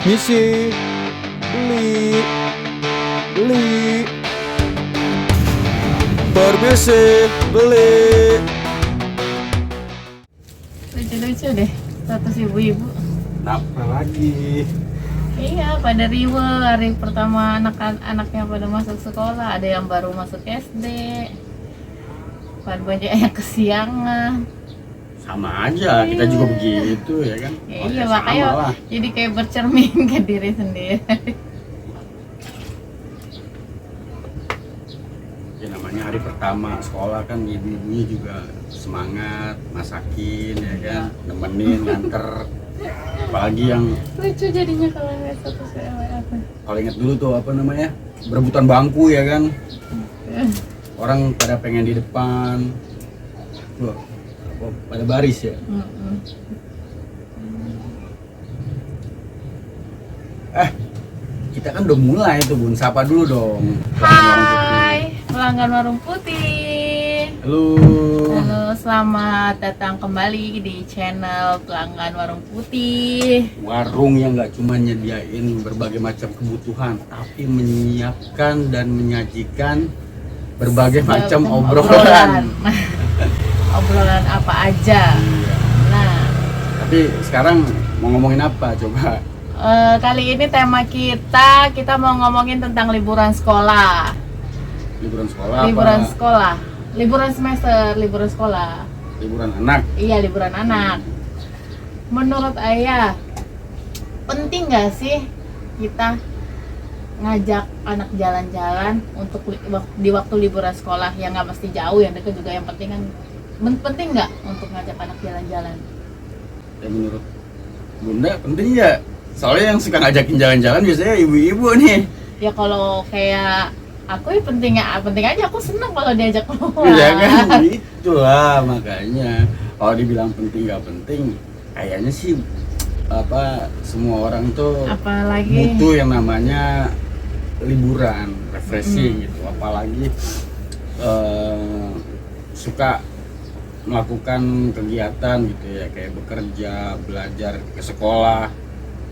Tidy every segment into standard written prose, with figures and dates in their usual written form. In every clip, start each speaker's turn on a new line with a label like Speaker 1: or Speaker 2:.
Speaker 1: Misi, beli, permisi, beli.
Speaker 2: Lucu-lucu deh, status ibu-ibu.
Speaker 1: Apa lagi?
Speaker 2: Iya, pada riwe hari pertama anak-anaknya pada masuk sekolah. Ada yang baru masuk SD. Pada banyak yang kesiangan.
Speaker 1: Sama aja, kita juga begitu ya kan?
Speaker 2: Ya, iya, makanya jadi kayak bercermin ke diri sendiri.
Speaker 1: Ya namanya hari pertama sekolah kan, ibu-ibunya juga semangat masakin ya kan, nemenin, nganter. Apalagi yang
Speaker 2: Lucu jadinya kalau lihat status apa.
Speaker 1: kalau ingat dulu tuh apa namanya, berebutan bangku ya kan, orang pada pengen di depan tuh, pada baris ya. Kita kan udah mulai tuh Bun, sapa dulu dong.
Speaker 2: Hai, pelanggan warung putih.
Speaker 1: Halo.
Speaker 2: Halo, selamat datang kembali di channel pelanggan warung putih.
Speaker 1: Warung yang nggak cuma nyediain berbagai macam kebutuhan, tapi menyiapkan dan menyajikan berbagai macam obrolan.
Speaker 2: Obrolan apa aja.
Speaker 1: Iya.
Speaker 2: Nah,
Speaker 1: Tapi sekarang mau ngomongin apa coba?
Speaker 2: kali ini tema kita mau ngomongin tentang liburan sekolah.
Speaker 1: Liburan sekolah
Speaker 2: Liburan
Speaker 1: apa?
Speaker 2: sekolah, liburan semester, liburan sekolah.
Speaker 1: Liburan anak.
Speaker 2: Iya, liburan anak. Menurut Ayah, penting nggak sih kita ngajak anak jalan-jalan untuk di waktu liburan sekolah, yang nggak mesti jauh, yang dekat juga, yang penting kan. Penting nggak untuk ngajak anak jalan-jalan?
Speaker 1: Ya menurut Bunda penting ya. Soalnya yang suka ngajakin jalan-jalan biasanya ibu-ibu nih.
Speaker 2: Ya kalau kayak aku ya penting aja, aku seneng kalau diajak keluar.
Speaker 1: Iya kan, itulah makanya. Kalau dibilang penting nggak penting, kayaknya sih apa, semua orang tuh
Speaker 2: Apalagi
Speaker 1: butuh yang namanya liburan, refreshing gitu. Apalagi suka melakukan kegiatan gitu ya, kayak bekerja, belajar, ke sekolah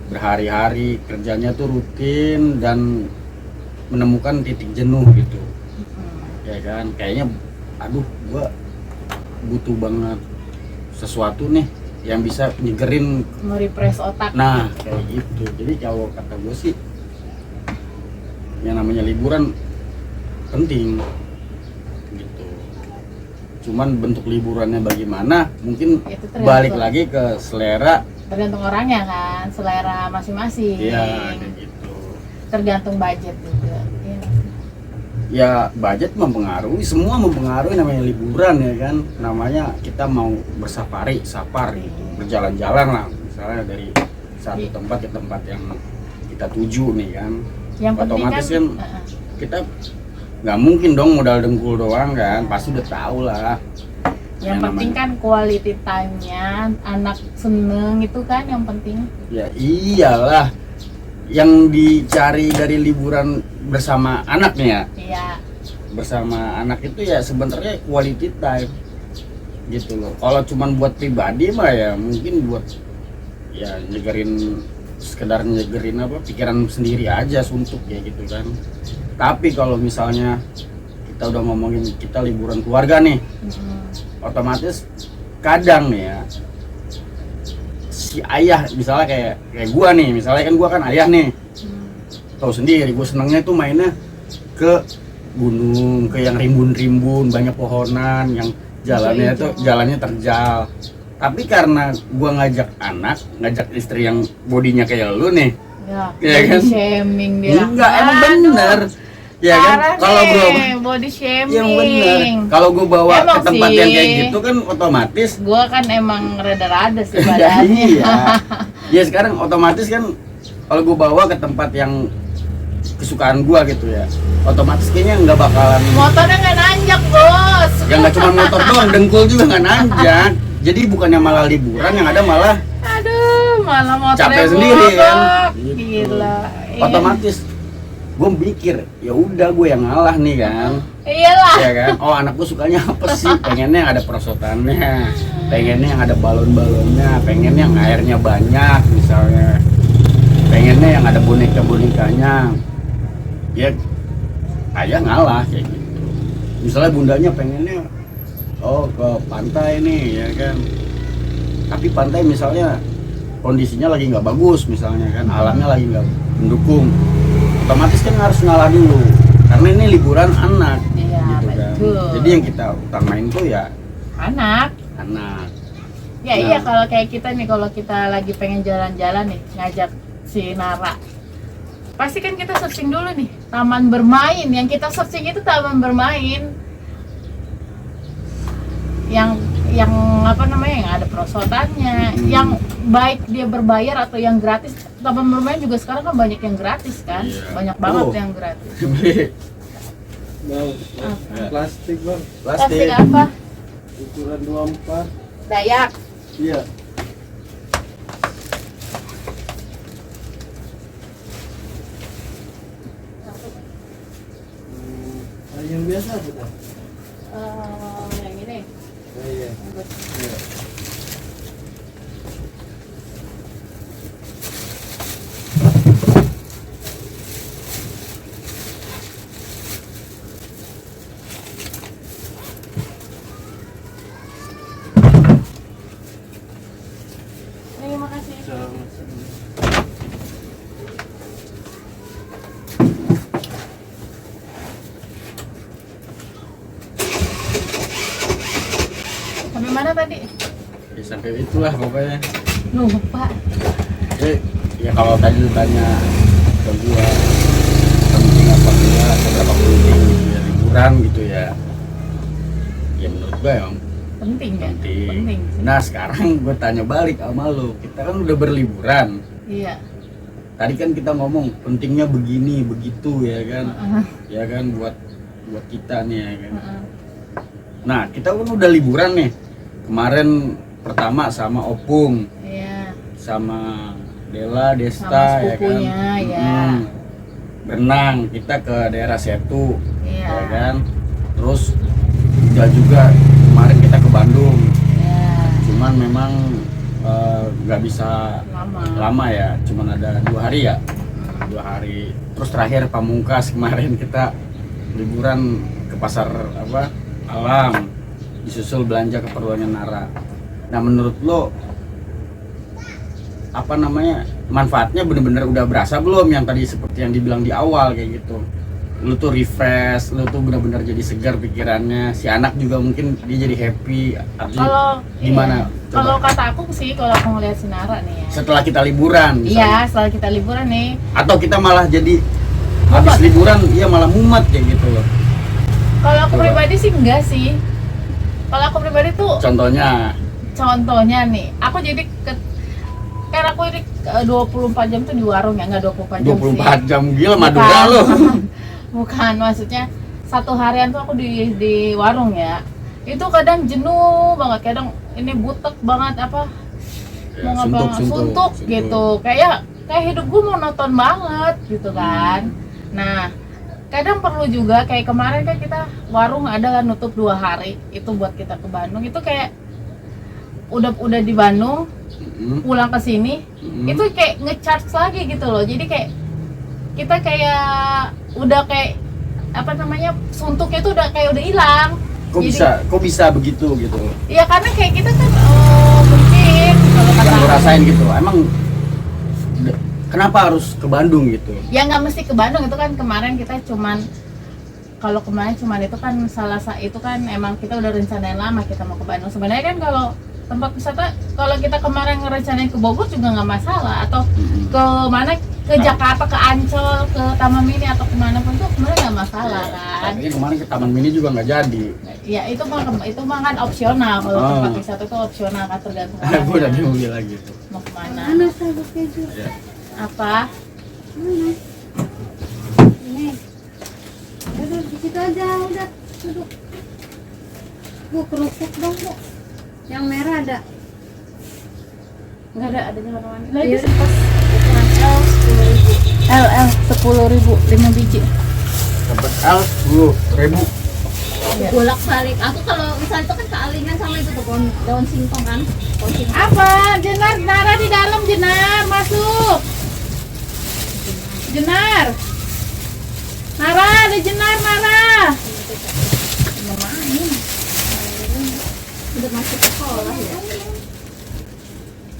Speaker 1: berhari-hari, kerjanya tuh rutin dan menemukan titik jenuh gitu. Ya kan, kayaknya aduh gua butuh banget sesuatu nih yang bisa nyegerin,
Speaker 2: nge-refresh otak.
Speaker 1: nah kayak gitu. Jadi kalau kata gue sih yang namanya liburan penting gitu. Cuman bentuk liburannya bagaimana mungkin
Speaker 2: Itu tergantung.
Speaker 1: balik lagi ke selera.
Speaker 2: Tergantung orangnya kan, selera masing-masing.
Speaker 1: Iya kayak gitu.
Speaker 2: Tergantung budget juga. Iya.
Speaker 1: Ya budget mempengaruhi, semua mempengaruhi namanya liburan ya kan. Namanya kita mau safar, berjalan-jalan lah, misalnya dari satu tempat ke tempat yang kita tuju nih kan.
Speaker 2: Yang penting
Speaker 1: Otomatis
Speaker 2: kan,
Speaker 1: kan kita nggak mungkin dong modal dengkul doang kan, pasti udah tahu lah.
Speaker 2: yang penting kan quality time-nya, anak seneng itu kan yang penting.
Speaker 1: Ya iyalah, yang dicari dari liburan bersama anak nih ya.
Speaker 2: Iya.
Speaker 1: Bersama anak itu ya sebenarnya quality time gitu loh. Kalau cuman buat pribadi mah ya mungkin buat ya sekedar nyegerin apa pikiran sendiri aja, suntuk ya gitu kan. Tapi kalau misalnya kita udah ngomongin kita liburan keluarga nih, otomatis kadang nih ya si ayah misalnya kayak gua nih, misalnya kan gua kan ayah nih, tahu sendiri gua senengnya tuh mainnya ke gunung, ke yang rimbun-rimbun banyak pohonan, yang jalannya tuh jalannya terjal. Tapi karena gua ngajak istri yang bodinya kayak lu nih,
Speaker 2: Ya,
Speaker 1: ya
Speaker 2: body
Speaker 1: kan?
Speaker 2: shaming dia.
Speaker 1: Enggak, emang bener. Ya kan, kalau
Speaker 2: body shaming.
Speaker 1: yang bener, kalau gue bawa
Speaker 2: Emang
Speaker 1: ke tempat
Speaker 2: sih.
Speaker 1: yang kayak gitu kan otomatis
Speaker 2: Gua kan emang rada-rada sih
Speaker 1: ya
Speaker 2: badannya.
Speaker 1: iya. Ya sekarang otomatis kan kalau gue bawa ke tempat yang kesukaan gue gitu ya, otomatis kayaknya nggak bakalan.
Speaker 2: Motornya nggak nanjak, bos.
Speaker 1: Ya nggak cuma motor doang, dengkul juga nggak nanjak. Jadi bukannya malah liburan, yang ada malah
Speaker 2: Aduh, malah motornya
Speaker 1: capek sendiri kan.
Speaker 2: mogok.
Speaker 1: Gitu.
Speaker 2: Gila. Iya.
Speaker 1: Otomatis gue mikir ya udah gue yang ngalah nih kan.
Speaker 2: Iyalah.
Speaker 1: Ya kan, oh anak gue sukanya apa sih, pengennya yang ada perosotannya, pengennya yang ada balon-balonnya, pengennya yang airnya banyak misalnya. pengennya yang ada bonekanya. Ya ayah ngalah kayak gitu. Misalnya bundanya pengennya ke pantai nih ya kan, tapi pantai misalnya kondisinya lagi nggak bagus misalnya kan, alamnya lagi nggak mendukung, otomatis kan harus ngalah dulu karena ini liburan anak.
Speaker 2: Iya,
Speaker 1: gitu kan.
Speaker 2: betul.
Speaker 1: Jadi yang kita utamain tuh ya
Speaker 2: Anak. Ya
Speaker 1: Nah.
Speaker 2: iya, kalau kayak kita nih, kalau kita lagi pengen jalan-jalan nih, ngajak si Nara, pasti kan kita searching dulu nih taman bermain. Yang kita searching itu taman bermain yang apa namanya, yang ada perosotannya, yang baik dia berbayar atau yang gratis. Taman bermain juga sekarang kan banyak yang gratis kan.
Speaker 1: Iya.
Speaker 2: Banyak banget
Speaker 1: Oh.
Speaker 2: yang gratis.
Speaker 3: Bang, plastik bang,
Speaker 2: Plastik apa?
Speaker 3: ukuran 24.
Speaker 2: Dayak.
Speaker 3: Iya. Yang biasa apa dah?
Speaker 2: Yang ini.
Speaker 3: Oh iya. Iya.
Speaker 2: Terima kasih.
Speaker 3: Sama-sama.
Speaker 2: Sampai mana tadi?
Speaker 1: Ya, sampai itulah pokoknya.
Speaker 2: Lupa.
Speaker 1: Ya kalau tadi lu tanya ke gua penting apa enggak, seberapa penting gitu ya liburan gitu ya. Ya menurut gua ya
Speaker 2: Penting ya?
Speaker 1: penting.
Speaker 2: Penting sih.
Speaker 1: Nah sekarang gua tanya balik sama lu, kita kan udah berliburan.
Speaker 2: Iya.
Speaker 1: Tadi kan kita ngomong pentingnya begini begitu ya kan,
Speaker 2: Heeh.
Speaker 1: ya kan buat kita nih ya kan.
Speaker 2: Heeh.
Speaker 1: Nah kita kan udah liburan nih kemarin pertama sama Opung,
Speaker 2: Iya.
Speaker 1: sama Dela, Desta
Speaker 2: Sama
Speaker 1: ya kan.
Speaker 2: sepupunya, ya.
Speaker 1: Berenang kita ke daerah Setu
Speaker 2: Iya.
Speaker 1: ya kan. Terus udah juga kemarin kita ke Bandung,
Speaker 2: Iya.
Speaker 1: cuman memang nggak bisa lama ya, cuman ada 2 hari ya, 2 hari. Terus terakhir Pamungkas kemarin kita liburan ke pasar alam, disusul belanja keperluannya Nara. Nah menurut lo manfaatnya bener-bener udah berasa belum, yang tadi seperti yang dibilang di awal kayak gitu? Lu tuh refresh, lu tuh bener-bener jadi segar pikirannya, si anak juga mungkin dia jadi happy.
Speaker 2: Kalau
Speaker 1: Gimana?
Speaker 2: iya. Kalau kata aku sih, kalau aku ngeliat si Nara nih ya.
Speaker 1: Setelah kita liburan misalnya.
Speaker 2: Iya, setelah kita liburan nih.
Speaker 1: Atau kita malah jadi habis liburan iya malah mumet kayak gitu loh.
Speaker 2: Kalau aku
Speaker 1: Coba.
Speaker 2: pribadi sih enggak sih. Kalau aku pribadi tuh
Speaker 1: Contohnya
Speaker 2: nih, aku jadi kan aku ini 24 jam tuh di warung ya, enggak 24 jam
Speaker 1: 24 jam gila
Speaker 2: Bukan.
Speaker 1: Madura lo.
Speaker 2: Bukan, maksudnya satu harian tuh aku di warung ya. Itu kadang jenuh banget, kadang ini butek banget
Speaker 1: Ya,
Speaker 2: mau ngapa suntuk gitu. Kayak hidup gue monoton banget gitu kan. Nah, kadang perlu juga kayak kemarin kan kita warung ada kan nutup 2 hari. Itu buat kita ke Bandung. Itu kayak udah di Bandung, pulang ke sini, itu kayak ngecharge lagi gitu loh. Jadi kayak kita kayak udah kayak suntuknya itu udah hilang.
Speaker 1: Kok bisa begitu gitu?
Speaker 2: Ya karena kayak kita kan mungkin kalau kata
Speaker 1: Yang lu rasain gitu. Emang kenapa harus ke Bandung gitu?
Speaker 2: ya nggak mesti ke Bandung, itu kan kemarin kita cuman itu kan itu kan emang kita udah rencanain lama kita mau ke Bandung. Sebenarnya kan kalau tempat wisata, kalau kita kemarin ngerencanain ke Bogor juga nggak masalah, atau ke mana, ke Jakarta, ke Ancol, ke Taman Mini atau kemana pun tuh sebenarnya nggak masalah kan.
Speaker 1: Tapi kemarin ke Taman Mini juga nggak jadi.
Speaker 2: Ya itu mah kan opsional, kalau
Speaker 1: Oh.
Speaker 2: tempat wisata itu opsional kan, tergantung
Speaker 1: Gue udah
Speaker 2: orangnya
Speaker 1: bingung lagi tuh.
Speaker 2: mau kemana.
Speaker 4: Mana sabuk keju?
Speaker 1: Ya.
Speaker 2: Apa?
Speaker 4: Mana? Ini. Udah di situ aja, udah duduk. Bu, kerupuk dong, Bu. Yang merah ada.
Speaker 2: Nggak ada di mana-mana.
Speaker 4: Nah,
Speaker 2: Iya,
Speaker 4: itu
Speaker 2: pas
Speaker 4: ukuran L 10.000.
Speaker 2: 10.000 5 biji.
Speaker 1: Dapat L 10.000.
Speaker 2: Iya.
Speaker 4: Bolak-balik. Aku kalau misalnya itu kan kealingan sama itu tuh daun singkong kan. Pohon singkong.
Speaker 2: Apa? Jenar, Nara di dalam, Jenar, masuk. Jenar. Nara, ada Jenar, Nara. Mau main.
Speaker 4: Udah masuk sekolah ya.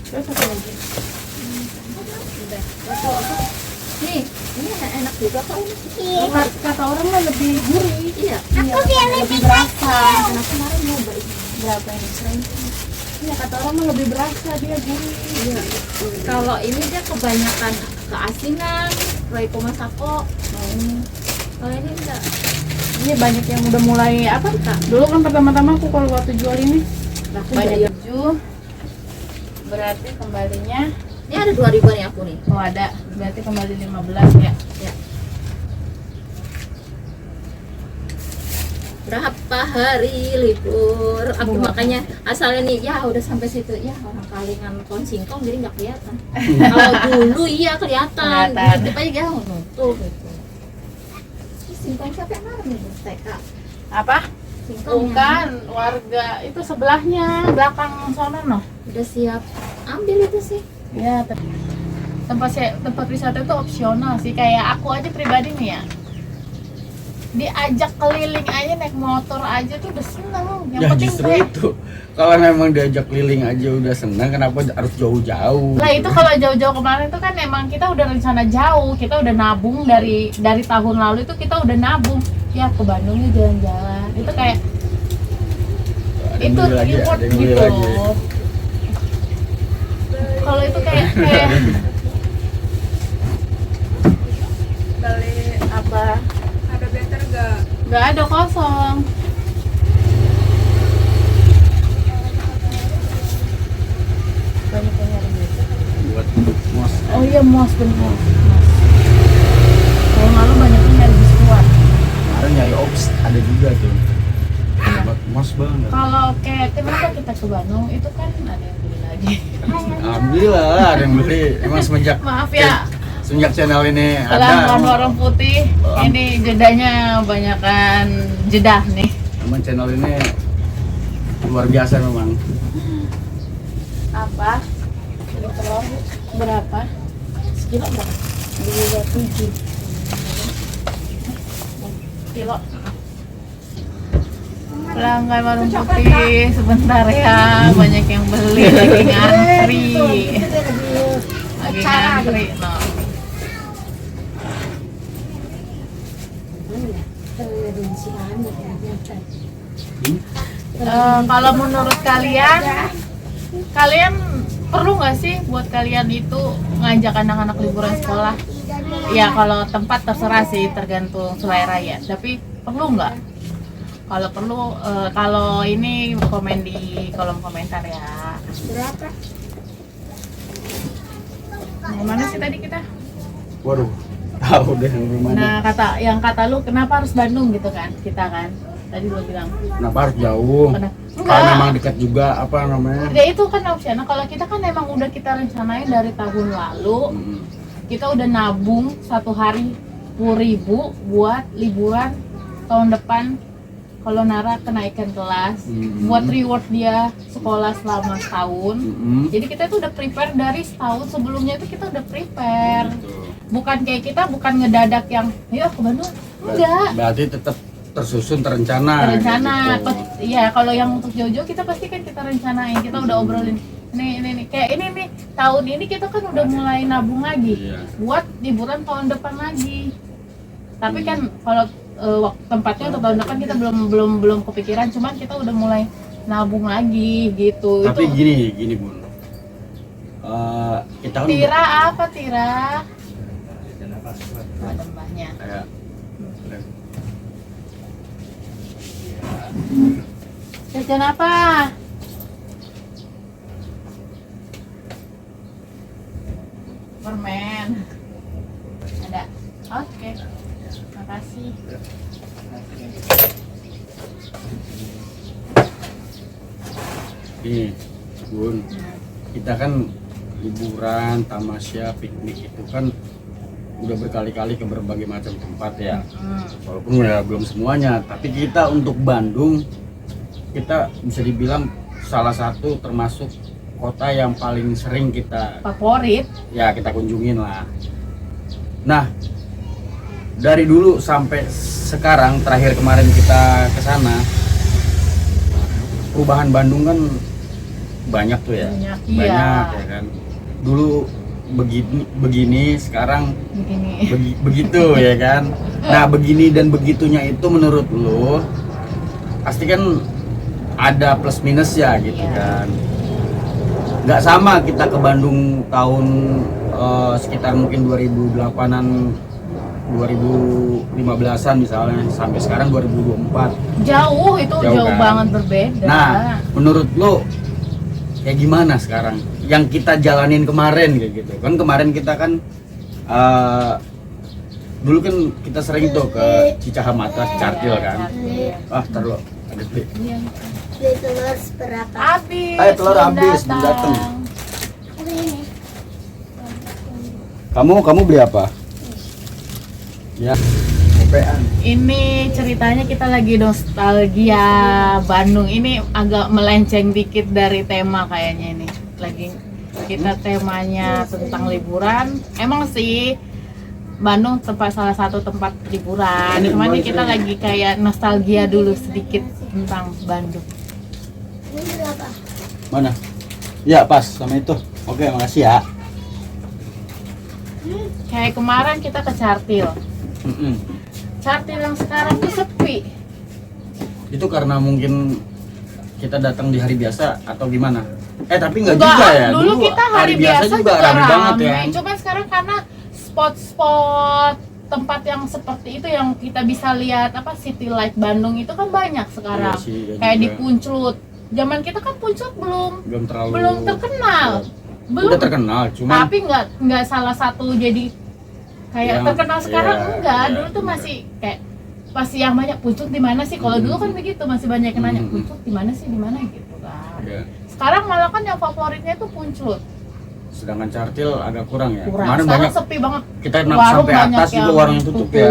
Speaker 2: Terus apa lagi?
Speaker 4: Udah. Bakso apa? Nih, ini enak juga kok ini.
Speaker 2: Kata orang mah lebih gurih.
Speaker 4: Iya.
Speaker 2: Aku lebih berasa.
Speaker 4: Anak kemarin nyoba itu.
Speaker 2: Berapa ini? Iya, kata orang mah lebih berasa dia gurih.
Speaker 4: Iya. Kalau ini dia kebanyakan keasingan, Royco Masako. Kalau ini enggak.
Speaker 2: Ini banyak yang udah mulai apa? Dulu kan pertama-tama aku kalau waktu jual ini
Speaker 4: Laku
Speaker 2: banyak
Speaker 4: banyak.
Speaker 2: 7. Berarti kembalinya
Speaker 4: Ini ada 2.000 nih aku nih.
Speaker 2: oh ada. Berarti kembali 15 ya.
Speaker 4: Ya. Berapa hari libur? Aku makanya asalnya nih ya udah sampai situ ya orang Kalingan pohon singkong jadi nggak kelihatan. Kalau dulu iya kelihatan.
Speaker 2: Kelihatan.
Speaker 4: Tiba aja nutup gitu. Ini singkong siapa yang naruh nih? TK.
Speaker 2: Apa?
Speaker 4: Singkong
Speaker 2: Bukan warga itu sebelahnya, belakang sana noh.
Speaker 4: udah siap ambil itu sih.
Speaker 2: Ya, tempat wisata itu opsional sih. Kayak aku aja pribadi nih ya. Diajak keliling aja naik motor aja tuh udah seneng. Yang
Speaker 1: Ya
Speaker 2: penting
Speaker 1: justru
Speaker 2: kayak
Speaker 1: itu. Kalau memang diajak keliling aja udah senang, kenapa harus jauh-jauh?
Speaker 2: lah itu kalau jauh-jauh kemarin itu kan emang kita udah rencana jauh, kita udah nabung dari tahun lalu itu kita udah nabung ya ke Bandung nih jalan-jalan itu kayak
Speaker 1: Ada yang
Speaker 2: itu
Speaker 1: beli lagi,
Speaker 2: reward
Speaker 1: ada yang beli
Speaker 2: gitu
Speaker 1: lagi.
Speaker 2: loh. Kalau itu kayak
Speaker 5: Beli
Speaker 2: apa?
Speaker 5: ada better gak?
Speaker 2: Nggak ada kosong. Banyak yang nyari gitu.
Speaker 1: Buat mos.
Speaker 2: Oh iya mos bener. Kalau malu banyak yang nyari biskuat.
Speaker 1: Kemarin nyari ops ada juga tuh. Buat mos banget.
Speaker 2: Kalau kayak kenapa kita ke Bandung itu kan ada yang beli lagi.
Speaker 1: Alhamdulillah ada yang beli. Emang semenjak
Speaker 2: Maaf ya,
Speaker 1: semenjak channel ini
Speaker 2: pelan-pelan
Speaker 1: ada.
Speaker 2: warung putih. Ini jedanya banyakan jedah nih.
Speaker 1: Emang channel ini luar biasa memang.
Speaker 2: Apa? Kilo telur berapa? Sekilo berapa? 27 kilo. Pelanggan warung putih sebentar ya, banyak yang beli lagi ngantri. Lagi ngantri, no. Kalau menurut kalian perlu nggak sih buat kalian itu ngajak anak-anak liburan sekolah? Ya kalau tempat terserah sih, tergantung selera ya. Tapi perlu nggak? Kalau perlu, kalau ini komen di kolom komentar ya.
Speaker 4: Berapa?
Speaker 2: Mana sih tadi kita?
Speaker 1: Waduh, tahu deh yang rumahnya.
Speaker 2: Nah yang kata lu kenapa harus Bandung gitu kan? Kita kan tadi lu bilang.
Speaker 1: Kenapa harus jauh?
Speaker 2: Kenapa?
Speaker 1: Kalau memang dekat juga apa namanya?
Speaker 2: Ya itu kan opsional. Kalau kita kan emang udah kita rencanain dari tahun lalu.
Speaker 1: Mm.
Speaker 2: Kita udah nabung satu hari 10.000 buat liburan tahun depan kalau Nara kenaikan kelas, buat reward dia sekolah selama setahun. Jadi kita itu udah prepare dari setahun sebelumnya, itu kita udah prepare. Bukan kayak kita bukan ngedadak yang ayo ke Bandung, enggak.
Speaker 1: Berarti tetap tersusun terencana.
Speaker 2: Rencana
Speaker 1: gitu.
Speaker 2: ya kalau yang untuk jauh-jauh kita pasti kan kita rencanain, kita udah obrolin ini kayak ini nih tahun ini kita kan udah mulai nabung lagi
Speaker 1: Iya.
Speaker 2: buat liburan tahun depan lagi. Tapi kan kalau tempatnya untuk tahun depan kita belum kepikiran, cuman kita udah mulai nabung lagi gitu.
Speaker 1: Tapi
Speaker 2: Itu
Speaker 1: gini Bun. Kita kan
Speaker 2: Tira apa Tira? Ada mbahnya.
Speaker 1: kayak
Speaker 2: Jajan apa? Permen. Ada. Oke. Makasih.
Speaker 1: Nih, Bun, kita kan liburan, tamasya, piknik itu kan udah berkali-kali ke berbagai macam tempat ya. Walaupun ya belum semuanya, tapi kita untuk Bandung, kita bisa dibilang salah satu termasuk kota yang paling sering kita
Speaker 2: Favorit.
Speaker 1: ya kita kunjungin lah. Nah, dari dulu sampai sekarang, terakhir kemarin kita ke sana, perubahan Bandung kan banyak tuh ya.
Speaker 2: Banyak,
Speaker 1: Banyak
Speaker 2: iya.
Speaker 1: ya kan. Dulu begini, sekarang
Speaker 2: Begini.
Speaker 1: begitu ya kan. Nah, begini dan begitunya itu menurut lu pasti kan ada plus minus ya gitu
Speaker 2: Iya.
Speaker 1: kan. Nggak sama kita ke Bandung tahun sekitar mungkin 2008-an, 2015-an misalnya, sampai sekarang 2024.
Speaker 2: Jauh itu
Speaker 1: Jauh
Speaker 2: jauh
Speaker 1: kan?
Speaker 2: banget berbeda.
Speaker 1: Nah, menurut lo kayak gimana sekarang yang kita jalanin kemarin kayak gitu? Kan kemarin kita kan dulu kan kita sering tuh ke Cicahamata, Cartil kan. Ah, taruh ada beli.
Speaker 2: Iya.
Speaker 6: Beli telur seberapa?
Speaker 2: Habis.
Speaker 1: Ayo, telur
Speaker 2: belum
Speaker 1: habis, belum datang.
Speaker 6: Ini.
Speaker 1: Kamu beli apa? Ya, kopean.
Speaker 2: Ini ceritanya kita lagi nostalgia Bandung. Ini agak melenceng dikit dari tema kayaknya ini. Lagi kita temanya tentang liburan. Emang sih Bandung salah satu tempat liburan.
Speaker 1: Ini
Speaker 2: Cuman ini
Speaker 1: kembali
Speaker 2: kita
Speaker 1: sini.
Speaker 2: lagi kayak nostalgia dulu sedikit tentang Bandung.
Speaker 6: Ini berapa?
Speaker 1: Mana? Ya, pas sama itu. Oke, makasih ya.
Speaker 2: Kayak kemarin kita ke Cartil.
Speaker 1: Mm-mm.
Speaker 2: Cartil yang sekarang tuh sepi.
Speaker 1: Itu karena mungkin kita datang di hari biasa atau gimana? Tapi nggak
Speaker 2: Enggak,
Speaker 1: juga ya.
Speaker 2: dulu kita hari biasa juga
Speaker 1: rame banget ya.
Speaker 2: Cuma sekarang karena spot-spot tempat yang seperti itu yang kita bisa lihat apa City Light Bandung itu kan banyak sekarang.
Speaker 1: Iya sih, iya
Speaker 2: Kayak di
Speaker 1: juga.
Speaker 2: Punclut. Zaman kita kan Punclut
Speaker 1: belum terlalu
Speaker 2: belum terkenal. Belum.
Speaker 1: Udah terkenal, cuman
Speaker 2: Tapi nggak salah satu jadi kayak
Speaker 1: Yang-
Speaker 2: terkenal sekarang
Speaker 1: iya,
Speaker 2: enggak.
Speaker 1: iya,
Speaker 2: Dulu tuh
Speaker 1: iya.
Speaker 2: masih kayak pasti yang banyak Punclut di mana sih? Kalau dulu kan begitu masih banyak yang nanya
Speaker 1: Mm-mm.
Speaker 2: Punclut di mana sih, di mana gitu kan.
Speaker 1: ya,
Speaker 2: Sekarang malah kan yang favoritnya itu Punclut.
Speaker 1: sedangkan Cartil agak kurang ya.
Speaker 2: Kurang.
Speaker 1: Kemarin
Speaker 2: Sekarang
Speaker 1: banyak
Speaker 2: sepi banget.
Speaker 1: kita
Speaker 2: Warung
Speaker 1: sampai
Speaker 2: banyak
Speaker 1: atas juga
Speaker 2: yang
Speaker 1: warung yang tutup ya.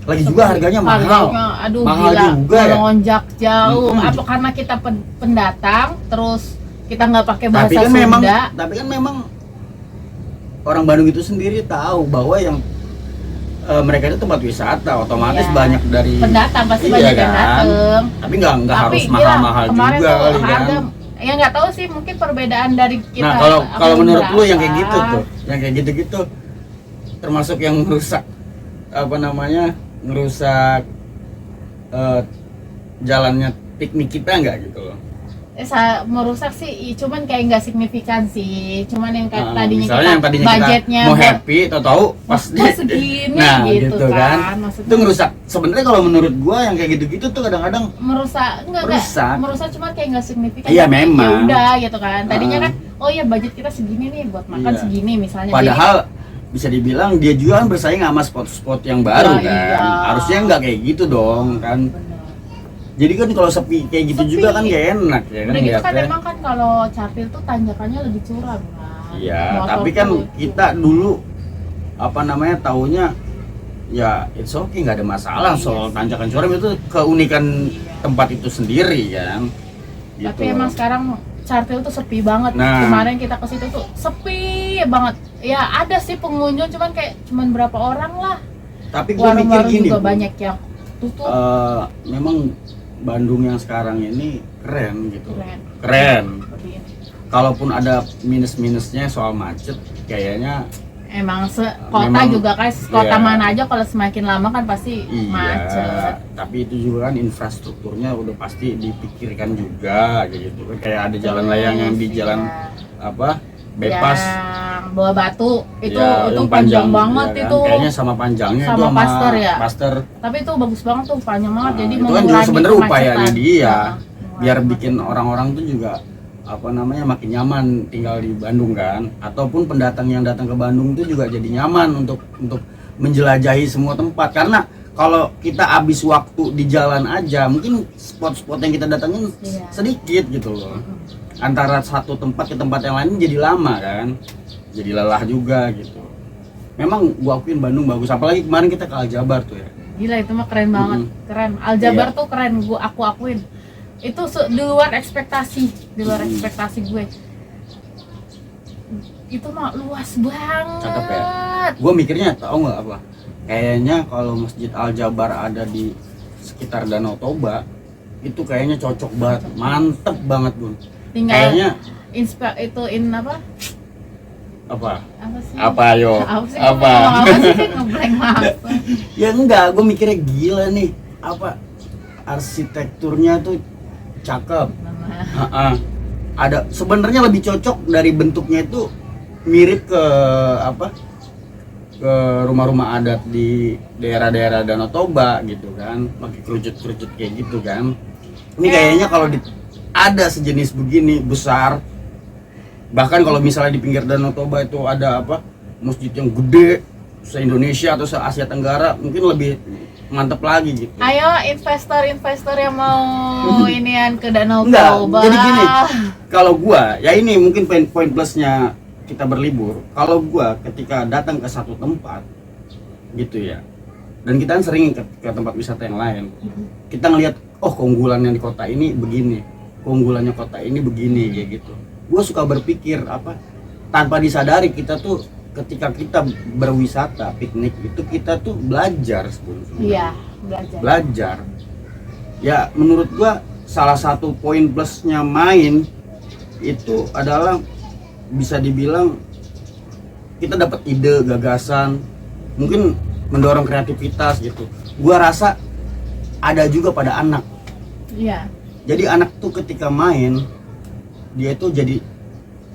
Speaker 1: Lagi juga
Speaker 2: Sepi.
Speaker 1: harganya mahal.
Speaker 2: Harganya, aduh
Speaker 1: Mahal
Speaker 2: gila,
Speaker 1: juga ya.
Speaker 2: melonjak jauh.
Speaker 1: Mm-mm.
Speaker 2: Apa karena kita pendatang, terus kita nggak pakai bahasa
Speaker 1: Tapi kan
Speaker 2: Sunda?
Speaker 1: memang orang Bandung itu sendiri tahu bahwa yang mereka itu tempat wisata, otomatis
Speaker 2: Iya.
Speaker 1: banyak dari
Speaker 2: Pendatang pasti
Speaker 1: Iya
Speaker 2: banyak yang
Speaker 1: kan?
Speaker 2: dateng.
Speaker 1: Tapi nggak
Speaker 2: Tapi
Speaker 1: harus
Speaker 2: gila,
Speaker 1: mahal-mahal
Speaker 2: kemarin
Speaker 1: juga
Speaker 2: tuh
Speaker 1: kali kan.
Speaker 2: harga, ya nggak tahu sih, mungkin perbedaan dari kita.
Speaker 1: Nah, kalau
Speaker 2: apa
Speaker 1: menurut lu yang
Speaker 2: berapa.
Speaker 1: kayak gitu tuh, yang kayak gitu-gitu termasuk yang merusak apa namanya? Ngerusak jalannya piknik kita nggak gitu loh.
Speaker 2: Merusak sih, cuman kayak nggak signifikan sih. Cuman yang kayak
Speaker 1: Nah,
Speaker 2: tadinya
Speaker 1: misalnya
Speaker 2: kita
Speaker 1: yang tadinya
Speaker 2: budgetnya
Speaker 1: kita mau
Speaker 2: buat-
Speaker 1: happy, tahu pas
Speaker 2: Kok segini
Speaker 1: nah
Speaker 2: gitu
Speaker 1: gitu kan,
Speaker 2: maksudnya.
Speaker 1: itu ngerusak. Sebenarnya kalau menurut gua yang kayak gitu-gitu tuh kadang-kadang
Speaker 2: merusak
Speaker 1: Merusak.
Speaker 2: cuma kayak nggak signifikan.
Speaker 1: Iya,
Speaker 2: Tapi
Speaker 1: memang.
Speaker 2: ya udah gitu kan tadinya
Speaker 1: Ah.
Speaker 2: kan oh ya budget kita segini nih buat makan
Speaker 1: Iya.
Speaker 2: segini misalnya.
Speaker 1: padahal bisa dibilang dia juga kan bersaing sama spot-spot yang baru
Speaker 2: Ya,
Speaker 1: kan.
Speaker 2: iya.
Speaker 1: Harusnya nggak kayak gitu dong kan.
Speaker 2: Bener.
Speaker 1: Jadi kan kalau sepi kayak gitu
Speaker 2: Sepi.
Speaker 1: juga kan gak enak ya kan
Speaker 2: Udah gitu kan
Speaker 1: lihatnya.
Speaker 2: emang kan kalau Cartil tuh tanjakannya lebih curam kan.
Speaker 1: Iya,
Speaker 2: Motor
Speaker 1: tapi kan
Speaker 2: tuh
Speaker 1: kita dulu apa namanya taunya ya it's okay, nggak ada masalah
Speaker 2: Iya
Speaker 1: soal
Speaker 2: sih.
Speaker 1: tanjakan curam, itu keunikan
Speaker 2: Iya.
Speaker 1: tempat itu sendiri kan. Gitu.
Speaker 2: Tapi emang sekarang Cartil tuh sepi banget.
Speaker 1: Nah.
Speaker 2: Kemarin kita ke situ tuh sepi banget. Ya ada sih pengunjung cuman berapa orang lah.
Speaker 1: Tapi gue mikir
Speaker 2: Warung-warung
Speaker 1: gini,
Speaker 2: juga
Speaker 1: Bu.
Speaker 2: banyak yang tutup.
Speaker 1: Memang Bandung yang sekarang ini keren gitu.
Speaker 2: Keren.
Speaker 1: Keren.
Speaker 2: Seperti ini.
Speaker 1: Kalaupun ada minus-minusnya soal macet, kayaknya
Speaker 2: Emang kota
Speaker 1: Memang,
Speaker 2: juga kan, kota
Speaker 1: iya.
Speaker 2: mana aja kalau semakin lama kan pasti
Speaker 1: iya.
Speaker 2: macet.
Speaker 1: Tapi itu juga kan infrastrukturnya udah pasti dipikirkan juga gitu. Kayak ada jalan layang yang di jalan apa? Bebas.
Speaker 2: Yang bawa batu itu
Speaker 1: Ya,
Speaker 2: itu
Speaker 1: yang
Speaker 2: panjang banget
Speaker 1: ya kan?
Speaker 2: itu.
Speaker 1: Kayaknya sama panjangnya
Speaker 2: Sama
Speaker 1: itu sama
Speaker 2: Pasteur ya?
Speaker 1: Pasteur.
Speaker 2: Tapi itu bagus banget tuh, panjang banget.
Speaker 1: Nah,
Speaker 2: Jadi
Speaker 1: itu kan juga
Speaker 2: mengurangi
Speaker 1: sebenarnya upayanya
Speaker 2: kemacetan.
Speaker 1: dia
Speaker 2: Nah,
Speaker 1: biar
Speaker 2: mengurangi
Speaker 1: bikin orang-orang tuh juga apa namanya makin nyaman tinggal di Bandung kan, ataupun pendatang yang datang ke Bandung tuh juga jadi nyaman untuk menjelajahi semua tempat. Karena kalau kita habis waktu di jalan aja, mungkin spot-spot yang kita datangin
Speaker 2: Iya.
Speaker 1: sedikit gitu loh. Antara satu tempat ke tempat yang lain jadi lama kan, jadi lelah juga gitu. Memang gua akuin Bandung bagus, apalagi kemarin kita ke Aljabar tuh ya.
Speaker 2: Gila itu mah keren banget,
Speaker 1: Mm-mm.
Speaker 2: keren. Aljabar
Speaker 1: Iya.
Speaker 2: tuh keren, aku akuin. Itu di luar ekspektasi gue. itu mah luas banget.
Speaker 1: Cakep ya. Gue mikirnya tau nggak apa? Kayaknya kalau Masjid Al Jabar ada di sekitar Danau Toba, itu kayaknya cocok banget, mantep banget Bun.
Speaker 2: Tinggal
Speaker 1: Kayaknya apa?
Speaker 2: apa sih?
Speaker 1: Apa yo?
Speaker 2: Apa sih?
Speaker 1: Apa?
Speaker 2: Apa sih kan ngeblank banget.
Speaker 1: Ya enggak, gue mikirnya gila nih. Apa? Arsitekturnya tuh cakep. Ha-ha. Ada sebenarnya lebih cocok dari bentuknya itu mirip ke apa? Ke rumah-rumah adat di daerah-daerah Danau Toba gitu kan, pakai kerucut-kerucut kayak gitu kan. Ini kayaknya kalau ada sejenis begini besar, bahkan kalau misalnya di pinggir Danau Toba itu ada apa masjid yang gede se-Indonesia atau se-Asia Tenggara, mungkin lebih mantep lagi gitu.
Speaker 2: Ayo investor yang mau inian ke Danau
Speaker 1: Enggak,
Speaker 2: Toba.
Speaker 1: jadi gini, kalau gua ya ini mungkin poin plusnya kita berlibur. Kalau gua ketika datang ke satu tempat gitu ya, dan kita kan sering ke tempat wisata yang lain, kita ngelihat oh keunggulannya di kota ini begini, keunggulannya kota ini begini kayak gitu. Gua suka berpikir apa tanpa disadari kita tuh ketika kita berwisata piknik itu kita tuh belajar sebenarnya.
Speaker 2: Iya,
Speaker 1: Belajar. Ya menurut gua salah satu poin plusnya main itu adalah bisa dibilang kita dapat ide, gagasan, mungkin mendorong kreativitas gitu. Gua rasa ada juga pada anak.
Speaker 2: Iya.
Speaker 1: Jadi anak tuh ketika main dia tuh jadi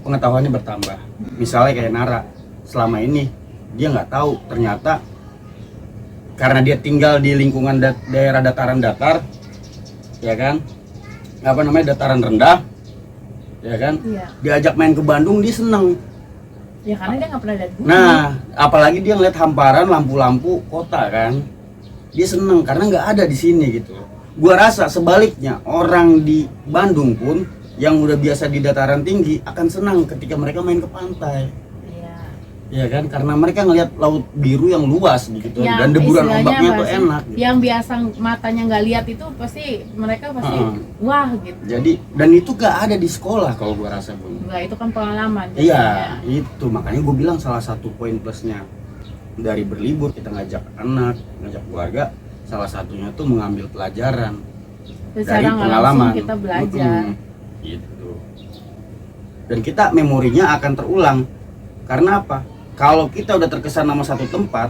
Speaker 1: pengetahuannya bertambah. Misalnya kayak Nara, selama ini dia nggak tahu ternyata karena dia tinggal di lingkungan daerah dataran datar, ya kan, apa namanya dataran rendah, ya kan,
Speaker 2: Iya.
Speaker 1: diajak main ke Bandung dia seneng.
Speaker 2: Ya karena dia nggak pernah lihat gunung.
Speaker 1: Nah, apalagi dia ngeliat hamparan lampu-lampu kota kan, dia seneng karena nggak ada di sini gitu. Gua rasa sebaliknya orang di Bandung pun yang udah biasa di dataran tinggi akan senang ketika mereka main ke pantai.
Speaker 2: Iya.
Speaker 1: Ya kan, karena mereka ngelihat laut biru yang luas gitu
Speaker 2: Yang
Speaker 1: dan deburan
Speaker 2: istilahnya
Speaker 1: ombaknya
Speaker 2: apa
Speaker 1: tuh
Speaker 2: sih?
Speaker 1: enak gitu.
Speaker 2: Yang biasa matanya nggak lihat itu pasti mereka pasti wah gitu.
Speaker 1: Jadi dan itu gak ada di sekolah kalau gua rasa Bun.
Speaker 2: Enggak, itu kan pengalaman.
Speaker 1: Iya, itu makanya gue bilang salah satu poin plusnya dari berlibur kita ngajak anak, ngajak keluarga, salah satunya tuh mengambil pelajaran
Speaker 2: Secara
Speaker 1: dari
Speaker 2: nggak
Speaker 1: pengalaman.
Speaker 2: langsung kita belajar.
Speaker 1: Gitu. Dan kita memorinya akan terulang. Karena apa? Kalau kita udah terkesan sama satu tempat,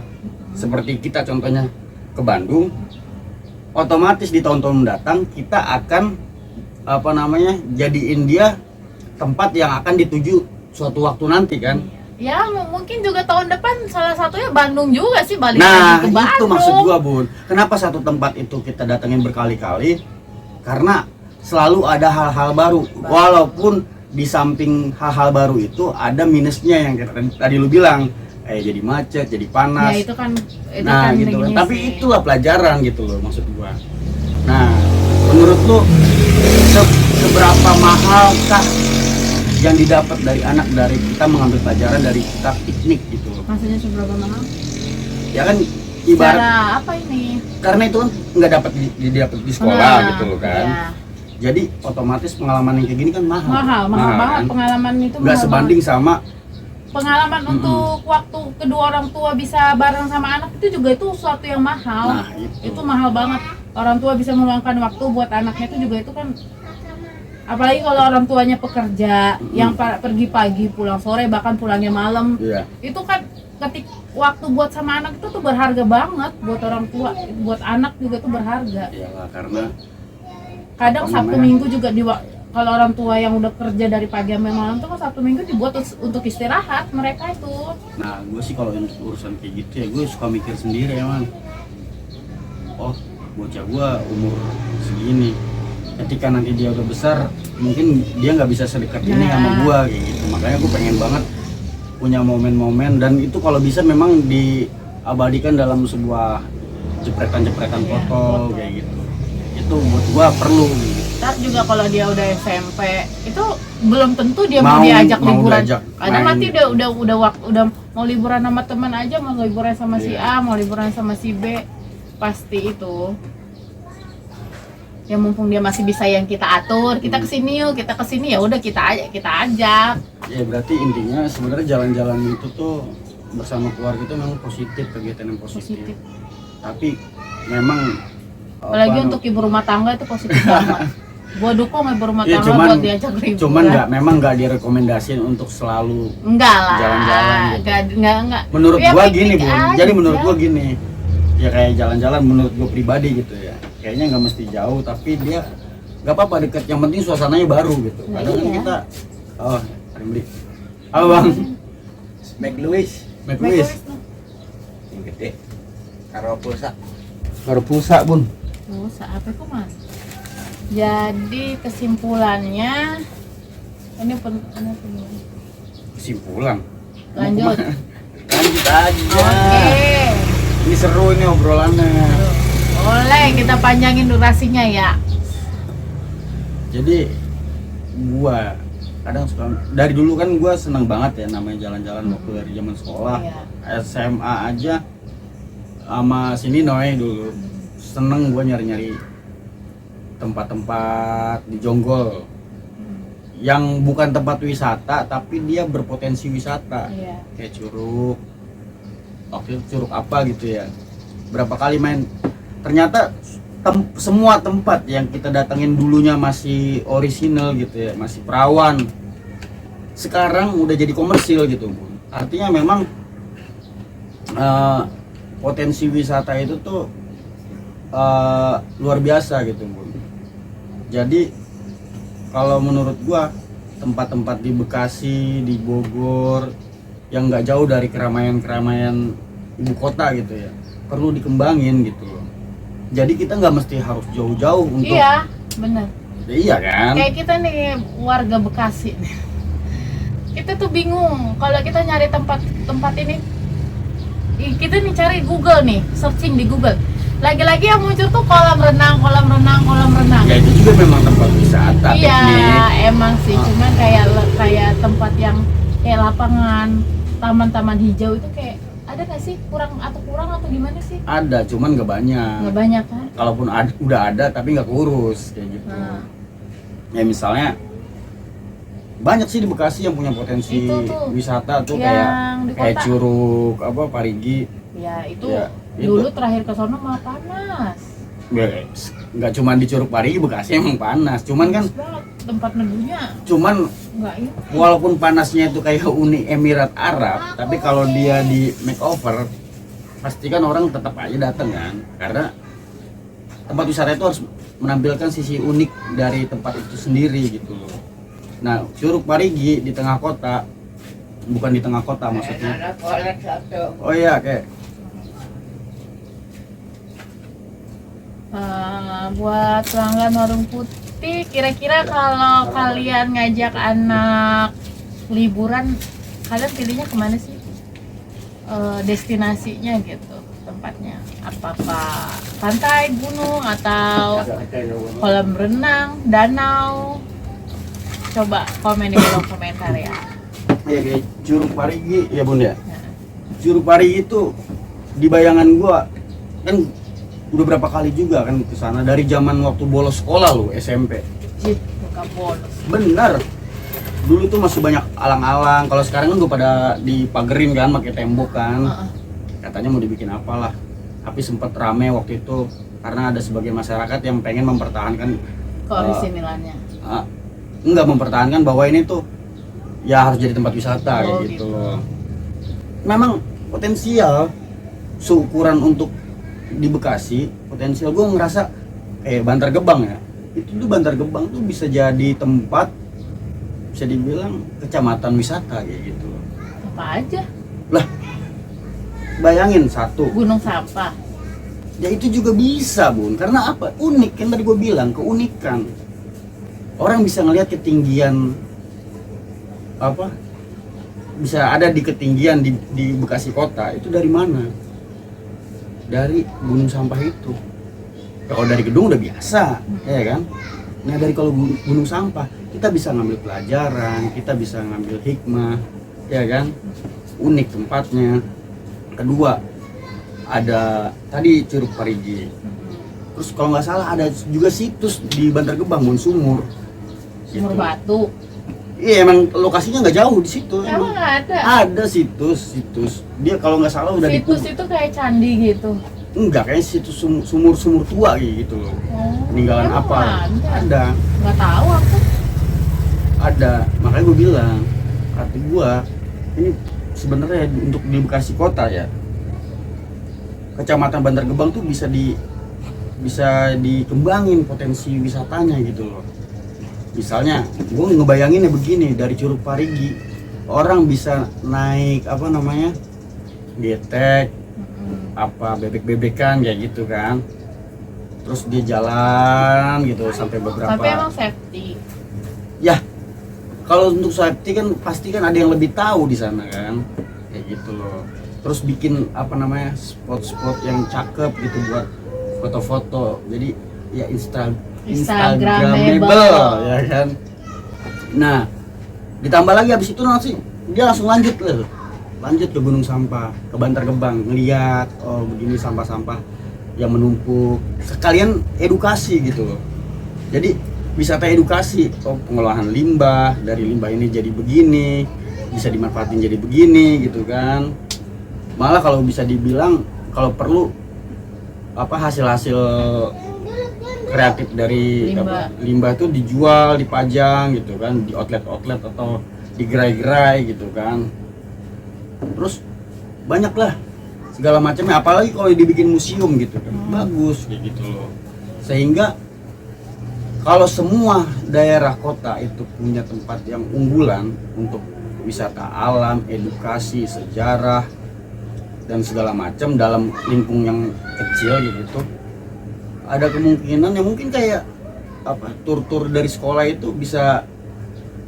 Speaker 1: seperti kita contohnya ke Bandung, otomatis di tahun-tahun mendatang kita akan apa namanya jadiin dia tempat yang akan dituju suatu waktu nanti kan.
Speaker 2: Ya mungkin juga tahun depan salah satunya Bandung juga sih, balik
Speaker 1: Nah
Speaker 2: lagi ke Bandung.
Speaker 1: itu maksud gua Bun. Kenapa satu tempat itu kita datengin berkali-kali? Karena selalu ada hal-hal baru. Walaupun di samping hal-hal baru itu ada minusnya yang tadi lu bilang, jadi macet, jadi panas.
Speaker 2: Ya itu kan
Speaker 1: Nah gitu kan.
Speaker 2: gini
Speaker 1: Tapi
Speaker 2: sih.
Speaker 1: itulah pelajaran gitu loh maksud gua. Nah menurut lu seberapa mahalkah yang didapat dari anak dari kita mengambil pelajaran dari kita piknik gitu loh?
Speaker 2: Maksudnya seberapa mahal?
Speaker 1: Ya kan ibarat
Speaker 2: Cara apa ini?
Speaker 1: karena itu kan nggak dapat didapat di sekolah
Speaker 2: Nah,
Speaker 1: gitu loh kan.
Speaker 2: ya.
Speaker 1: Jadi otomatis pengalaman yang kayak gini kan mahal.
Speaker 2: Mahal banget
Speaker 1: kan?
Speaker 2: pengalaman itu.
Speaker 1: Nggak
Speaker 2: mahal
Speaker 1: sebanding sama
Speaker 2: banget. Pengalaman untuk waktu kedua orang tua bisa bareng sama anak itu juga itu suatu yang mahal.
Speaker 1: Nah, itu.
Speaker 2: Mahal banget. Orang tua bisa meluangkan waktu buat anaknya itu juga itu kan. Apalagi kalau orang tuanya pekerja, yang pergi pagi pulang sore bahkan pulangnya malam,
Speaker 1: Iya.
Speaker 2: itu kan ketik waktu buat sama anak itu tuh berharga banget buat orang tua, buat anak juga tuh berharga.
Speaker 1: Iyalah karena
Speaker 2: Kadang
Speaker 1: Apa
Speaker 2: Sabtu
Speaker 1: namanya?
Speaker 2: Minggu juga kalau orang tua yang udah kerja dari pagi sampai malam tuh kan Sabtu Minggu dibuat untuk istirahat mereka itu.
Speaker 1: nah gue sih kalau untuk urusan kayak gitu ya gue suka mikir sendiri emang. Oh bocah gue umur segini, ketika nanti dia udah besar mungkin dia nggak bisa sedekat ini sama gue kayak gitu. Makanya gue pengen banget punya momen-momen dan itu kalau bisa memang diabadikan dalam sebuah jepretan-jepretan foto kayak gitu. Itu buat gua perlu gitu.
Speaker 2: Ntar juga kalau dia udah SMP itu belum tentu dia mau
Speaker 1: Mau
Speaker 2: diajak liburan.
Speaker 1: diajak
Speaker 2: Kadang
Speaker 1: main.
Speaker 2: nanti udah mau liburan sama teman aja, mau liburan sama si A, mau liburan sama si B, pasti itu. Ya mumpung dia masih bisa yang kita atur, kita kesini yuk, kita kesini ya udah kita ajak.
Speaker 1: Ya berarti intinya sebenarnya jalan-jalan itu tuh bersama keluarga itu memang positif, kegiatan yang positif. Tapi memang
Speaker 2: Apalagi
Speaker 1: apa,
Speaker 2: untuk ibu rumah tangga itu positif banget. Gua dukung ibu rumah
Speaker 1: ya,
Speaker 2: tangga buat diajak liburan.
Speaker 1: cuman memang nggak direkomendasiin untuk selalu
Speaker 2: Enggak lah.
Speaker 1: jalan-jalan gitu.
Speaker 2: Enggak.
Speaker 1: Menurut
Speaker 2: Ya,
Speaker 1: gua
Speaker 2: piknik
Speaker 1: gini Bun,
Speaker 2: aja.
Speaker 1: jadi menurut gua gini, ya kayak jalan-jalan menurut gua pribadi gitu ya, kayaknya nggak mesti jauh tapi dia nggak apa-apa deket, yang penting suasananya baru gitu.
Speaker 2: Nah,
Speaker 1: Kadang kan
Speaker 2: iya.
Speaker 1: kita, oh ada yang beli, apa bang?
Speaker 3: Mac Louis
Speaker 1: Mac Louis,
Speaker 3: yang gede. Karo pulsa.
Speaker 1: baru pulsa Bun.
Speaker 2: Pulsa apa kok mas? Jadi kesimpulannya ini
Speaker 1: Kesimpulan.
Speaker 2: Lanjut.
Speaker 1: Lanjut aja.
Speaker 2: Oke.
Speaker 1: Ini seru ini obrolannya.
Speaker 2: Boleh kita panjangin durasinya ya.
Speaker 1: Jadi gua kadang suka, dari dulu kan gua seneng banget ya namanya jalan-jalan waktu dari zaman sekolah.
Speaker 2: Iya.
Speaker 1: SMA aja sama sini Noe dulu seneng gua nyari-nyari tempat-tempat di Jonggol yang bukan tempat wisata tapi dia berpotensi wisata,
Speaker 2: Iya.
Speaker 1: kayak Curug, waktu itu Curug apa gitu ya, berapa kali main, ternyata semua tempat yang kita datengin dulunya masih orisinal gitu ya, masih perawan, sekarang udah jadi komersil gitu Bun. Artinya memang potensi wisata itu tuh luar biasa gitu Bun. Jadi kalau menurut gua tempat-tempat di Bekasi, di Bogor yang nggak jauh dari keramaian-keramaian ibu kota gitu ya, perlu dikembangin gitu loh. Jadi kita nggak mesti harus jauh-jauh untuk
Speaker 2: Iya, bener.
Speaker 1: Ya, iya kan?
Speaker 2: Kayak kita nih warga Bekasi. Kita tuh bingung kalau kita nyari tempat ini. Kita nih cari Google nih, searching di Google. Lagi-lagi yang muncul tuh kolam renang.
Speaker 1: Ya itu juga memang tempat wisata,
Speaker 2: Iya,
Speaker 1: piknik.
Speaker 2: emang sih. Cuman kayak tempat yang kayak lapangan, taman-taman hijau itu kayak ada nggak sih kurang atau gimana sih?
Speaker 1: Ada, cuman nggak banyak.
Speaker 2: Nggak banyak kan?
Speaker 1: Kalaupun udah ada tapi nggak kurus kayak gitu.
Speaker 2: Nah.
Speaker 1: Ya misalnya banyak sih di Bekasi yang punya potensi
Speaker 2: Itu tuh,
Speaker 1: wisata tuh
Speaker 2: yang di
Speaker 1: kayak
Speaker 2: kota.
Speaker 1: Curug apa Parigi.
Speaker 2: Ya itu
Speaker 1: Ya,
Speaker 2: dulu
Speaker 1: itu.
Speaker 2: terakhir ke sono malah panas.
Speaker 1: Ya, nggak cuma di Curug Parigi, Bekasi emang panas. Cuman kan
Speaker 2: Panas banget, tempat neduhnya
Speaker 1: cuman
Speaker 2: nggak ini.
Speaker 1: walaupun panasnya itu kayak Uni Emirat Arab, tapi kalau dia di makeover pasti kan orang tetap aja datang kan, karena tempat wisata itu harus menampilkan sisi unik dari tempat itu sendiri gitu loh. Nah, Curug Parigi di tengah kota, bukan di tengah kota maksudnya. Oh iya, kayak
Speaker 2: Buat pelanggan warung putih, kira-kira kalau kalian ngajak anak liburan, kalian pilihnya kemana sih? Destinasinya gitu, tempatnya. Apakah pantai, gunung, atau kolam renang, danau? Coba komen di kolom komentar ya.
Speaker 1: ya kayak Curug Parigi ya Bun ya.
Speaker 2: Nah,
Speaker 1: Curug Parigi itu di bayangan gua kan udah berapa kali juga kan ke sana dari zaman waktu bolos sekolah lo SMP.
Speaker 2: Jit, buka bolos.
Speaker 1: Bener. Dulu tuh masih banyak alang-alang. Kalau sekarang kan udah pada dipagerin kan, pakai tembok kan.
Speaker 2: Heeh.
Speaker 1: Katanya mau dibikin apalah. Tapi sempat rame waktu itu karena ada sebagian masyarakat yang pengen mempertahankan
Speaker 2: Keorisinalannya.
Speaker 1: enggak mempertahankan bahwa ini tuh ya harus jadi tempat wisata
Speaker 2: Oh,
Speaker 1: kayak gitu.
Speaker 2: gitu.
Speaker 1: Memang potensial seukuran untuk di Bekasi, potensial gue ngerasa kayak Bantar Gebang ya. Itu tuh Bantar Gebang tuh bisa jadi tempat, bisa dibilang kecamatan wisata kayak gitu.
Speaker 2: Apa aja?
Speaker 1: Lah, bayangin satu,
Speaker 2: Gunung sampah.
Speaker 1: ya itu juga bisa Bun, karena apa? Unik kan tadi gue bilang, keunikan. Orang bisa ngelihat ketinggian apa? Bisa ada di ketinggian di Bekasi kota, itu dari mana? Dari gunung sampah itu. Ya, kalau dari gedung udah biasa, ya kan? Nah dari kalau gunung sampah, kita bisa ngambil pelajaran, kita bisa ngambil hikmah, ya kan? Unik tempatnya. Kedua, ada tadi Curug Parigi. Terus kalau nggak salah ada juga situs di Bantar Gebang, Bun, Sumur.
Speaker 2: Sumur
Speaker 1: Gitu.
Speaker 2: batu.
Speaker 1: Iya emang lokasinya nggak jauh di situ.
Speaker 2: Emang nggak ada.
Speaker 1: Ada situs. Dia kalau nggak salah udah
Speaker 2: Situs itu kayak candi gitu.
Speaker 1: Enggak, kayaknya situs sumur tua kayak gitu loh. Peninggalan
Speaker 2: emang
Speaker 1: apa?
Speaker 2: Ada. Nggak tahu aku.
Speaker 1: Ada. Makanya gue bilang, hati gue ini sebenarnya untuk di Bekasi kota ya. Kecamatan Bantar Gebang tuh bisa dikembangin potensi wisatanya gitu loh. Misalnya, gue ngebayanginnya begini, dari Curug Parigi orang bisa naik apa namanya getek, apa bebek-bebekan kayak gitu kan. Terus dia jalan gitu sampai beberapa.
Speaker 2: Tapi emang safety.
Speaker 1: Ya, kalau untuk safety kan pasti kan ada yang lebih tahu di sana kan, kayak gitu loh. Terus bikin apa namanya spot-spot yang cakep gitu buat foto-foto. Jadi ya Instagramable ya kan. Nah, ditambah lagi habis itu nanti dia langsung lanjut ke Gunung Sampah, ke Bantar Gebang, ngeliat oh begini sampah-sampah yang menumpuk. Sekalian edukasi gitu loh. Jadi wisata edukasi, oh pengolahan limbah, dari limbah ini jadi begini, bisa dimanfaatin jadi begini gitu kan. Malah kalau bisa dibilang kalau perlu apa hasil-hasil kreatif dari limbah itu dijual, dipajang gitu kan di outlet atau di gerai-gerai gitu kan. Terus banyak lah segala macamnya, apalagi kalau dibikin museum gitu kan bagus kayak gitu loh. Sehingga kalau semua daerah kota itu punya tempat yang unggulan untuk wisata alam, edukasi, sejarah dan segala macam dalam lingkung yang kecil gitu, ada kemungkinan yang mungkin kayak apa tur-tur dari sekolah itu bisa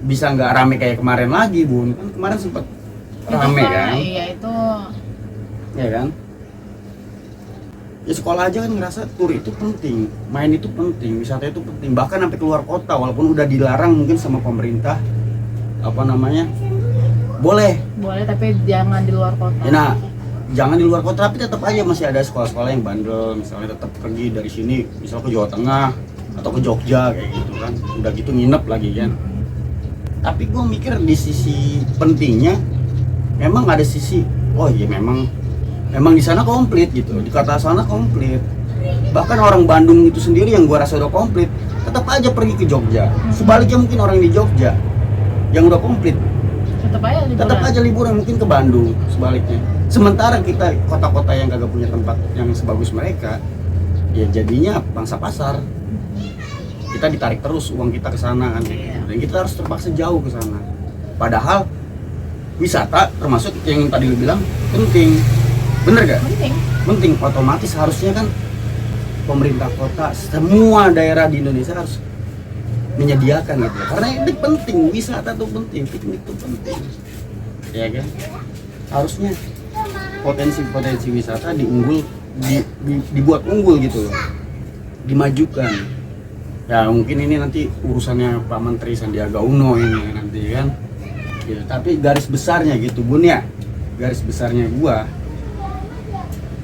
Speaker 1: nggak rame kayak kemarin lagi Bun. Kan kemarin sempat rame kan.
Speaker 2: Iya itu.
Speaker 1: Ya kan. Ya sekolah aja kan ngerasa tur itu penting, main itu penting, wisata itu penting, bahkan sampai keluar kota walaupun udah dilarang mungkin sama pemerintah apa namanya. Boleh
Speaker 2: tapi jangan di luar kota.
Speaker 1: ya, nah jangan di luar kota, tapi tetap aja masih ada sekolah-sekolah yang bandel, misalnya tetap pergi dari sini misal ke Jawa Tengah atau ke Jogja kayak gitu kan, udah gitu nginep lagi kan. Tapi gue mikir di sisi pentingnya memang ada sisi oh iya memang di sana komplit gitu, di kota sana komplit. Bahkan orang Bandung itu sendiri yang gue rasa udah komplit tetap aja pergi ke Jogja. Sebaliknya mungkin orang di Jogja yang udah komplit tetap aja liburan mungkin ke Bandung, sebaliknya. Sementara kita kota-kota yang kagak punya tempat yang sebagus mereka, ya jadinya pangsa pasar. Kita ditarik terus uang kita ke sana kan, dan kita harus terpaksa jauh ke sana. Padahal wisata termasuk yang tadi lu bilang penting, bener gak? Penting. Otomatis harusnya kan pemerintah kota, semua daerah di Indonesia harus menyediakan gitu, karena ini penting, wisata tuh penting, piknik tuh penting, ya kan? Harusnya potensi wisata dibuat unggul gitu loh, dimajukan. Ya mungkin ini nanti urusannya Pak Menteri Sandiaga Uno ini nanti kan, gitu. Tapi garis besarnya gitu Bun ya, garis besarnya gua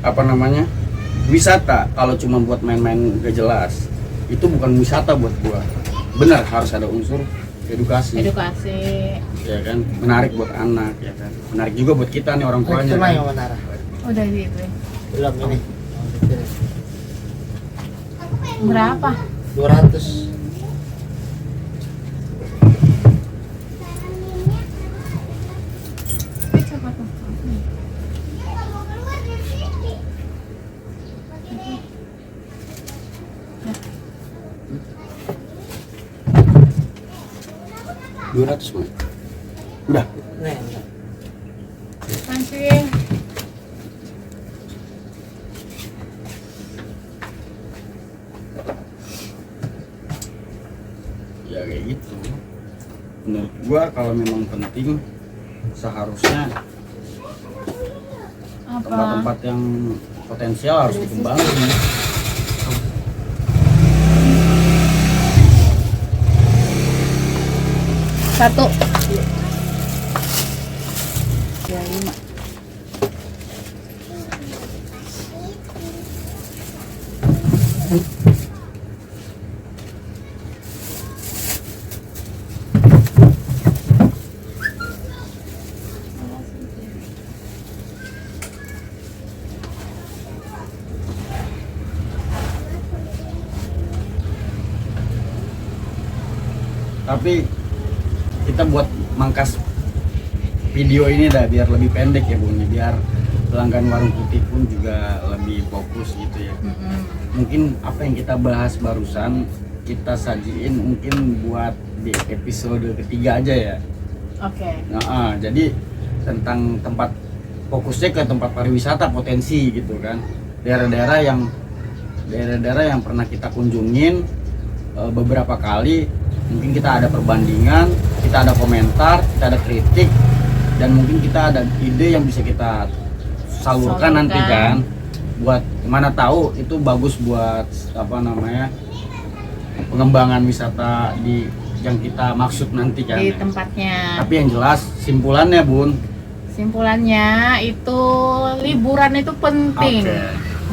Speaker 1: apa namanya, wisata kalau cuma buat main-main gak jelas itu bukan wisata buat gua. Benar harus ada unsur edukasi ya kan, menarik buat anak ya kan, menarik juga buat kita nih orang tuanya kan?
Speaker 3: yang menara
Speaker 2: Udah gitu.
Speaker 3: belum ini
Speaker 2: Berapa?
Speaker 3: 200.
Speaker 2: Coba tuh.
Speaker 1: Mah. Udah.
Speaker 2: Saking.
Speaker 1: Ya kayak gitu. Menurut gua kalau memang penting seharusnya tempat-tempat yang potensial harus dikembangin.
Speaker 2: Satu. Ya 5.
Speaker 1: Tapi kita buat mangkas video ini dah biar lebih pendek ya Bun, biar pelanggan warung putih pun juga lebih fokus gitu ya. Mungkin apa yang kita bahas barusan kita sajiin mungkin buat di episode ketiga aja ya.
Speaker 2: Oke.
Speaker 1: Nah, jadi tentang tempat, fokusnya ke tempat pariwisata potensi gitu kan, daerah-daerah yang pernah kita kunjungin beberapa kali. Mungkin kita ada perbandingan, kita ada komentar, kita ada kritik, dan mungkin kita ada ide yang bisa kita salurkan nanti kan, buat mana tahu itu bagus buat apa namanya pengembangan wisata di yang kita maksud nanti kan.
Speaker 2: Di tempatnya.
Speaker 1: Tapi yang jelas simpulannya Bun,
Speaker 2: Simpulannya itu liburan itu penting.
Speaker 1: Oke.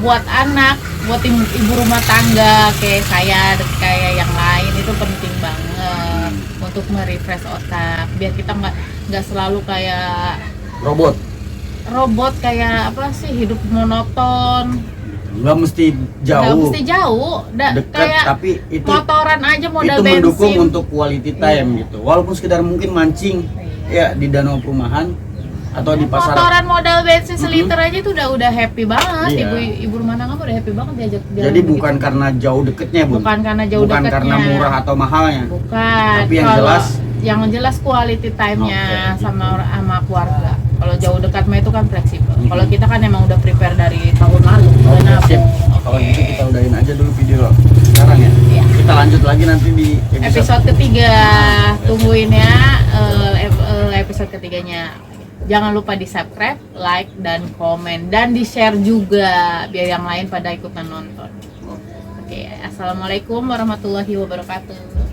Speaker 2: Buat anak, buat ibu rumah tangga kayak saya, kayak yang lain itu penting banget untuk merefresh otak. Biar kita nggak selalu kayak robot kayak apa sih, hidup monoton.
Speaker 1: nggak mesti
Speaker 2: Nggak
Speaker 1: jauh,
Speaker 2: mesti jauh,
Speaker 1: dekat,
Speaker 2: kayak
Speaker 1: tapi itu
Speaker 2: motoran aja modal
Speaker 1: itu mendukung
Speaker 2: bensin.
Speaker 1: untuk quality time gitu. Walaupun sekedar mungkin mancing ya di danau perumahan atau di pasar.
Speaker 2: Motoran modal bensin seliter aja itu udah happy banget.
Speaker 1: Iya.
Speaker 2: Ibu rumah tangga udah happy banget diajak jalan.
Speaker 1: Jadi
Speaker 2: begitu.
Speaker 1: bukan karena jauh deketnya Bun,
Speaker 2: Bukan karena jauh
Speaker 1: bukan
Speaker 2: deketnya.
Speaker 1: karena murah atau mahalnya,
Speaker 2: Bukan.
Speaker 1: tapi yang
Speaker 2: Kalau
Speaker 1: jelas
Speaker 2: quality time-nya
Speaker 1: Oke,
Speaker 2: sama keluarga. Kalau jauh dekat mah itu kan fleksibel. Kalau kita kan emang udah prepare dari tahun lalu. Udah
Speaker 1: Oke,
Speaker 2: nabung.
Speaker 1: sip.
Speaker 2: Oke.
Speaker 1: Kalau gitu kita udahin aja dulu video sekarang ya.
Speaker 2: Iya.
Speaker 1: Kita lanjut lagi nanti di
Speaker 2: Episode ketiga, tungguin ya episode ketiganya. Jangan lupa di subscribe, like, dan komen, dan di share juga biar yang lain pada ikutan nonton. Oke, assalamualaikum warahmatullahi wabarakatuh.